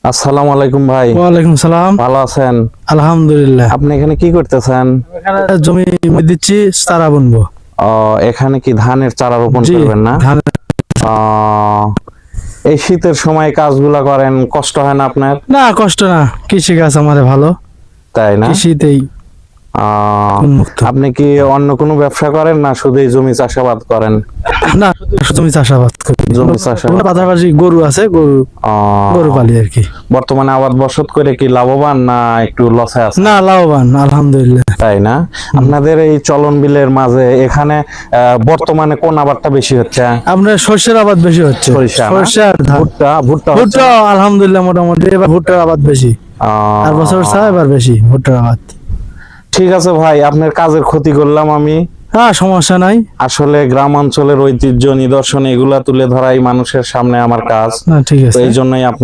আসসালামু আলাইকুম ভাই। ওয়ালাইকুম সালাম। ভালো আছেন? আলহামদুলিল্লাহ। আপনি এখানে কি করতেছেন? এখানে জমি দিচ্ছি, চারা বুনবো। এখানে কি ধানের চারা রোপণ জি, করবেন না? ধান। এই শীতের সময় কাজগুলা করেন, কষ্ট হয় না আপনার? না, কষ্ট না, কৃষি কাজ আমাদের ভালো, তাই না? কৃষিতেই উন্মুক্ত। আপনি কি অন্য কোনো ব্যবসা করেন না শুধু এই জমি চাষাবাদ করেন? না, জমি চাষাবাদ করি। জমি চাষাবাদ। পাশাপাশি গরু আছে, গরু পালি আর কি। বর্তমানে আবাদ বসত করে কি লাভবান না একটু লসে আছে? না, লাভবান আলহামদুলিল্লাহ। তাই না? আপনাদের এই চলন বিলের মাঝে এখানে বর্তমানে কোন আবাদটা বেশি হচ্ছে? আপনার সর্ষের আবাদ বেশি হচ্ছে। সরিষা না? সর্ষে আর ধান। ভুট্টা ভুট্টা হচ্ছে ভুট্টা আলহামদুলিল্লাহ মোটামুটি এবার ভুট্টার আবাদ বেশি। আর বছর ছাড়া এবার বেশি ভুট্টার আবাদ। ঠিক আছে ভাই, আপনার কাজের ক্ষতি করলাম আমি। হ্যাঁ, সমস্যা নাই। আসলে গ্রাম অঞ্চলের ঐতিহ্য নিদর্শন এগুলা তুলে ধরাই মানুষের সামনে আমার কাজ। না, ঠিক তো আছে। এই জন্যই আপনার